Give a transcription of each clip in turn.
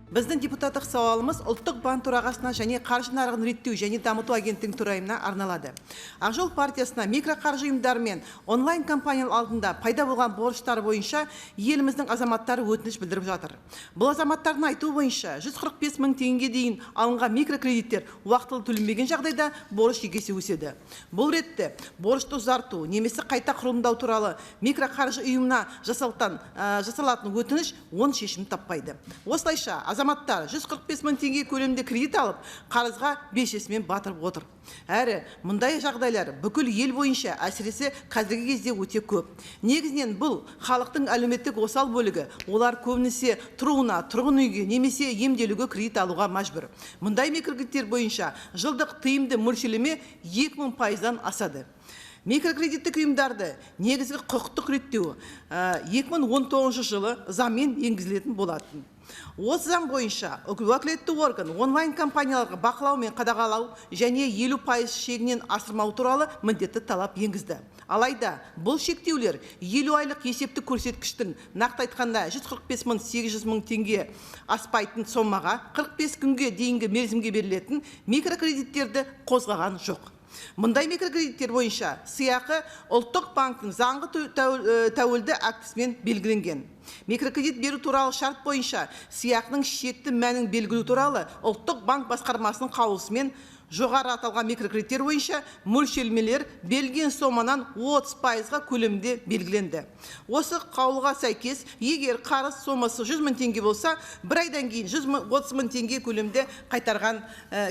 Біздің депутаттық сауалымыз ұлттық банк төрағасына және қаржы нарығын реттеу және дамыту агенттігінің төрайымына арналады. Ақжол партиясына микроқаржы ұйымдары мен онлайн компания алдында пайда болған борыштар бойынша еліміздің азаматтары өтініш білдіріп жатыр. Бұл азаматтардың айтуы бойынша 145 мың теңгеге дейін алынған микрокредиттер уақытылы төленбеген жағдайда борыш есе өседі. Бұл ретте борышты ұзарту немесе қайта құрылымдау туралы микроқаржы ұйымына жасалатын өтініш оң шешім таппайды. Осылайша азаматтар 145 мың теңге көлемінде кредит алып, қарызға белшесімен батырып отыр. Әрі, мұндай жағдайлар бүкіл ел бойынша әсіресе қазіргі кезде өте көп. Негізінен бұл халықтың әлеуметтік осал бөлігі, олар көбінесе тұруына, тұрғын үйге немесе емделуге кредит алуға мәжбүр. Мұндай микрокредиттер бойынша жылдық тиімді мөлшерлеме 2000%-дан асады. Микрокредиттік ұйымдарды негізгі құқықтық реттеу 2019 жылы заңмен енгізілетін болатын. Осы заң бойынша уәкілетті орган онлайн компанияларға бақылау мен қадағалау және 50% шегінен асырмау туралы міндетті талап енгізді. Алайда бұл шектеулер 50 айлық есептік көрсеткіштің нақты айтқанда 145 мың 800 мың теңге аспайтын сомаға 45 күнге дейінгі мерзімге берілетін микрокредиттерді қозғаған жоқ. Мұндай микрокредиттер бойынша сыйақы ұлттық банктың заңғы тәуелді актісімен белгіленген. Микрокредит беру туралы шарт бойынша сыйақының шекті мәнін белгілеу туралы ұлттық банк басқармасының қаулысымен жоғары аталған микрокредиттер бойынша мөлшерлемелер белгіленген сомадан 30%-ға көлемінде белгіленді. Осы қаулыға сәйкес, егер қарыз сомасы 100 мың теңге болса, бір айдан кейін 130 мың теңге көлемде қайтарған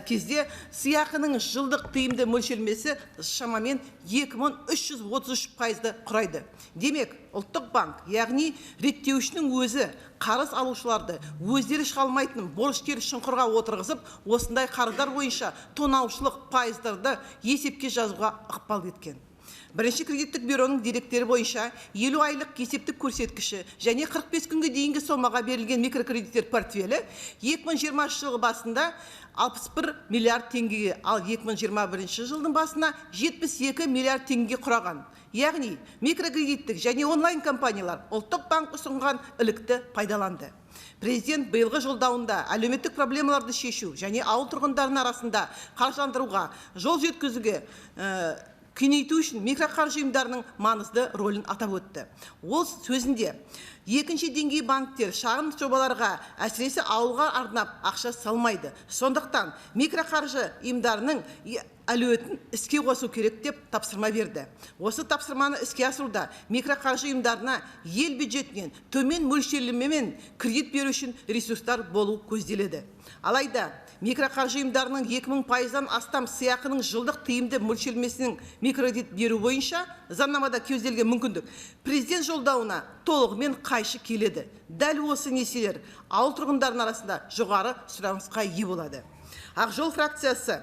кезде сыйақының жылдық тиімді мөлшерлемесі шамамен 2333%-ды құрайды. Демек, ұлттық банк, яғни реттеушінің өзі қарыз алушыларды өздері шыға алмайтын борышкер шұңқырға отырғызып, осындай қарыздар бойынша тонаушылық пайыздарды есепке жазуға ықпал еткен. Бірінші кредиттік бюроның деректері бойынша 50 айлық есептік көрсеткіші және 45 күнге дейінгі сомаға берілген микрокредиттер портфелі 2020 жылғы басында 61 миллиард теңгеге, ал 2021 жылдың басына 72 миллиард теңгеге құраған. Яғни микрокредиттік және онлайн компаниялар ұлттық банк ұсынған ілікті пайдаланды. Президент биылғы жолдауында әлеуметтік проблемаларды шешу және ауыл тұрғындарының арасында қаржыландыруға, жол жеткізуге кеңейту үшін микроқаржы ұйымдарының маңызды рөлін атап өтті. Ол сөзінде екінші деңгей банктер шағын жобаларға әсіресе ауылға арнап ақша салмайды. Сондықтан микроқаржы ұйымдарының әлеуетін іске қосу керек деп тапсырма берді. Осы тапсырманы іске асыруда микроқаржы ұйымдарына ел бюджетінен төмен мөлшерлемемен кредит беру үшін ресурстар болу көзделеді. Алайда микроқаржы ұйымдарының 2000%-дан астам сыйақының жылдық тиімді мөлшерлемесінің микрокредит беру бойынша заңнамада көзделген мүмкіндік президент жолдауына толығымен қайшы келеді. Дәл осы несиелер ауыл тұрғындарының арасында жоғары сұранысқа ие болады. Ақжол фракциясы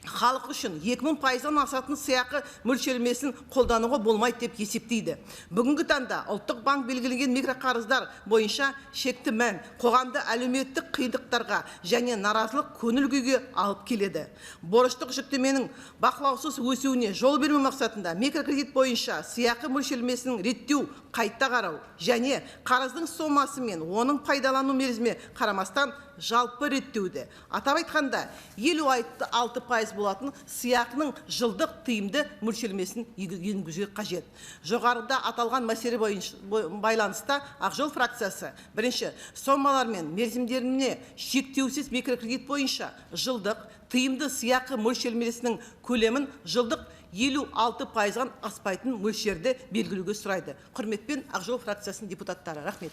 халық үшін 2000%-дан асатын сыйақы мөлшерлемесін қолдануға болмайды деп есептейді. Бүгінгі таңда ұлттық банк белгіленген микроқарыздар бойынша шекті мән қоғамды әлеуметтік қиындықтарға және наразылық көңіл күйге алып келеді. Борыштық жүктеменің бақылаусыз өсуіне жол бермеу мақсатында микрокредит бойынша сыйақы мөлшерлемесінің реттеу, қайта қарау және қарыздың сомасы мен оның пайдалану мерзіміне қарамастан жалпы реттеуді. Атап айтқанда 56% болатын сыйақының жылдық тиімді мөлшерлемесін енгізуге қажет. Жоғарыда аталған мәселе байланыста Ақжол фракциясы бірінші сомалар мен мерзімдеріне шектеусіз микрокредит бойынша жылдық тиімді сыйақы мөлшерлемесінің көлемін жылдық 56%-дан аспайтын мөлшерді белгілеуге сұрайды. Құрметпен Ақжол фракциясының депутаттары. Рахмет.